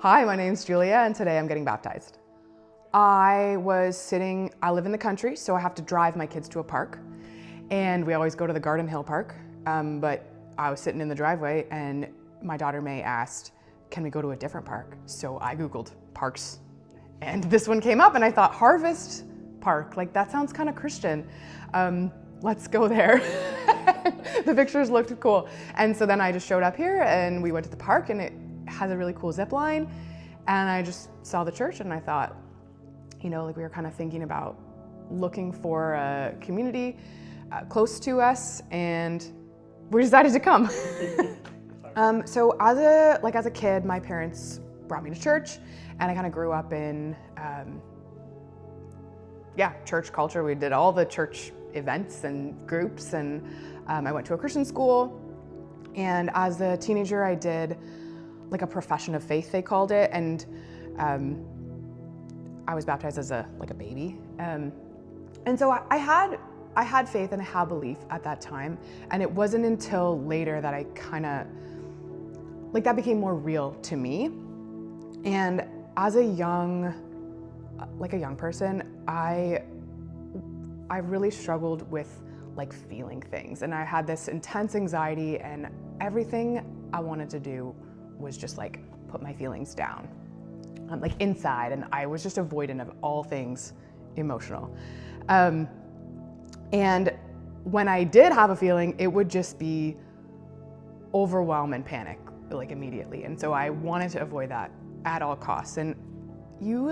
Hi, my name's Julia, and today I'm getting baptized. I live in the country, so I have to drive my kids to a park. And we always go to the Garden Hill Park, but I was sitting in the driveway and my daughter May asked, can we go to a different park? So I Googled parks and this one came up and I thought, Harvest Park, like that sounds kind of Christian. Let's go there. The pictures looked cool. And so then I just showed up here and we went to the park and it has a really cool zip line. And I just saw the church and I thought, we were kind of thinking about looking for a community close to us, and we decided to come. So as a kid, my parents brought me to church, and I kind of grew up in church culture. We did all the church events and groups, and I went to a Christian school. And as a teenager, I did like a profession of faith, they called it, and I was baptized as a baby. And so I had faith and I had belief at that time. And it wasn't until later that I kind of, that became more real to me. And as a young person, I really struggled with feeling things. And I had this intense anxiety and everything I wanted to do was just put my feelings down. Inside, and I was just avoidant of all things emotional. And when I did have a feeling, it would just be overwhelm and panic, immediately. And so I wanted to avoid that at all costs. And you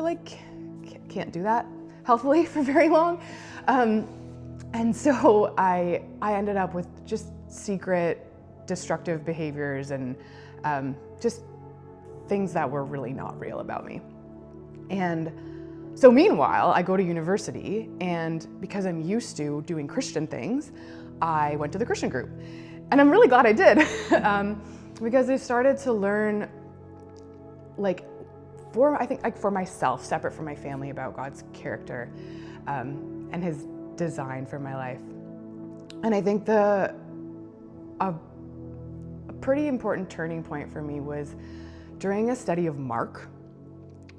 can't do that healthily for very long. And so I ended up with just secret destructive behaviors and just things that were really not real about me. And so meanwhile, I go to university, and because I'm used to doing Christian things, I went to the Christian group. And I'm really glad I did, because I started to learn, for myself, separate from my family, about God's character and his design for my life. And I think a pretty important turning point for me was during a study of Mark,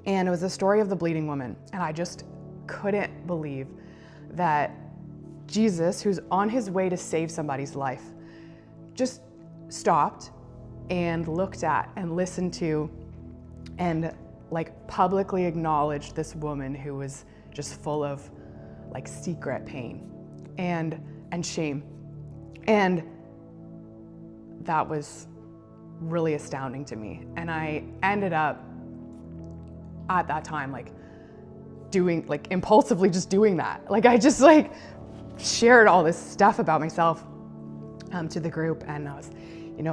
and it was the story of the bleeding woman. And I just couldn't believe that Jesus, who's on his way to save somebody's life, just stopped and looked at and listened to and publicly acknowledged this woman who was just full of secret pain and shame. And that was really astounding to me. And I ended up at that time doing impulsively just doing that. I just shared all this stuff about myself to the group, and I was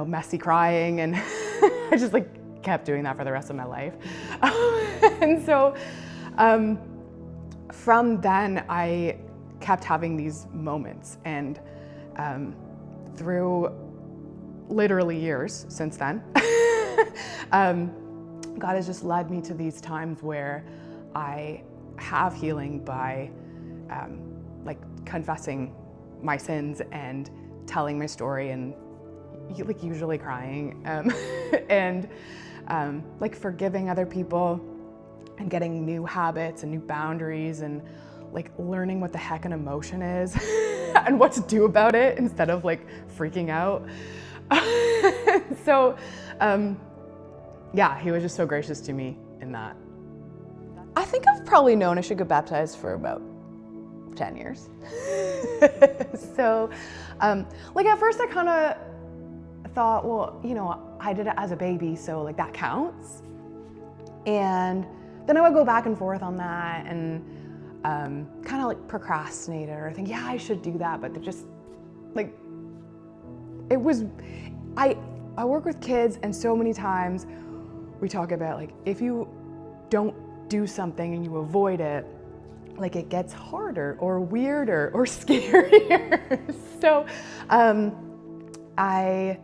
messy crying, and I just kept doing that for the rest of my life. And so from then I kept having these moments, and through literally years since then, God has just led me to these times where I have healing by confessing my sins and telling my story, and usually crying, and forgiving other people and getting new habits and new boundaries, and learning what the heck an emotion is and what to do about it instead of freaking out. So he was just so gracious to me in that. I think I've probably known I should get baptized for about 10 years. So at first I kind of thought, well, I did it as a baby, so that counts. And then I would go back and forth on that, and kind of procrastinate it, or think, yeah, I should do that, but it just it was, I work with kids, and so many times we talk about if you don't do something and you avoid it, it gets harder or weirder or scarier. So I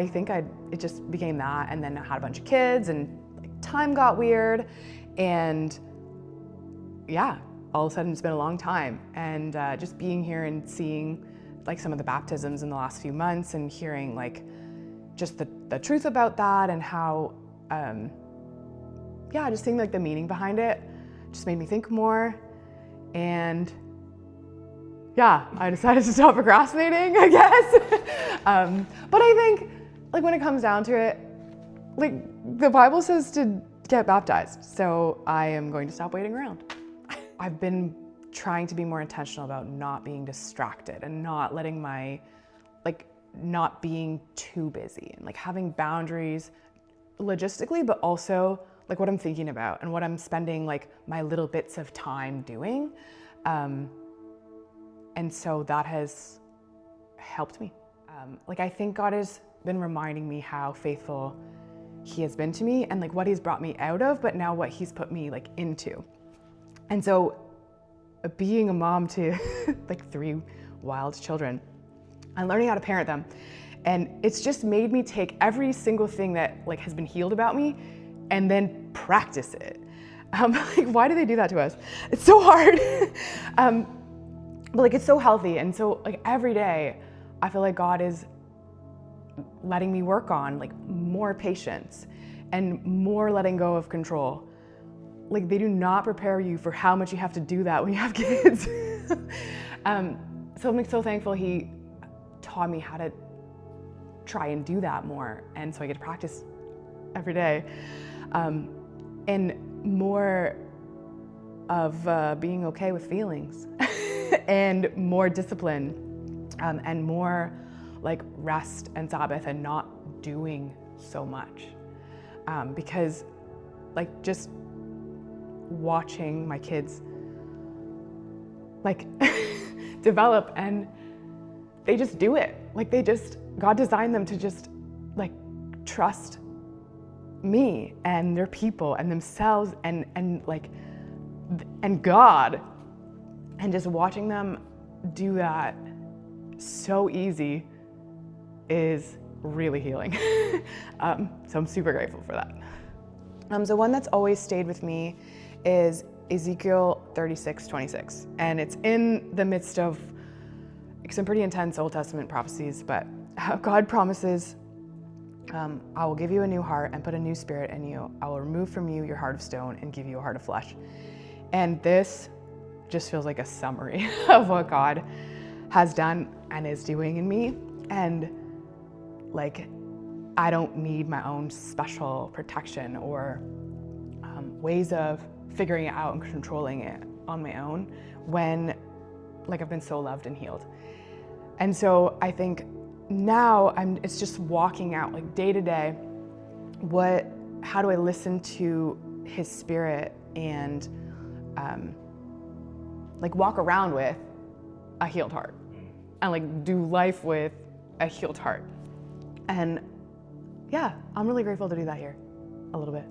think it just became that, and then I had a bunch of kids, and time got weird, and all of a sudden it's been a long time. And just being here and seeing some of the baptisms in the last few months, and hearing just the truth about that, and how yeah, just seeing like the meaning behind it just made me think more. And yeah, I decided to stop procrastinating, I guess. But I think like when it comes down to it, like the Bible says to get baptized. So I am going to stop waiting around. I've been trying to be more intentional about not being distracted and not letting not being too busy and like having boundaries logistically, but also like what I'm thinking about and what I'm spending like my little bits of time doing. And so that has helped me. Like I think God has been reminding me how faithful He has been to me and like what He's brought me out of, but now what He's put me like into. And so being a mom to like 3 wild children and learning how to parent them, and it's just made me take every single thing that like has been healed about me and then practice it. Like why do they do that to us? It's so hard. But like it's so healthy, and so like every day I feel like God is letting me work on like more patience and more letting go of control. Like they do not prepare you for how much you have to do that when you have kids. So I'm like so thankful He taught me how to try and do that more, and so I get to practice every day. And more of being okay with feelings and more discipline, and more like rest and Sabbath and not doing so much. Because like just watching my kids like develop, and they just do it. Like God designed them to just like trust me and their people and themselves and God, and just watching them do that so easy is really healing. So I'm super grateful for that. So one that's always stayed with me is Ezekiel 36:26, and it's in the midst of some pretty intense Old Testament prophecies, but God promises, I will give you a new heart and put a new spirit in you. I will remove from you your heart of stone and give you a heart of flesh. And this just feels like a summary of what God has done and is doing in me. And like, I don't need my own special protection or ways of figuring it out and controlling it on my own when like I've been so loved and healed. And so I think now it's just walking out like day to day, how do I listen to His Spirit and like walk around with a healed heart and like do life with a healed heart. And yeah, I'm really grateful to do that here a little bit.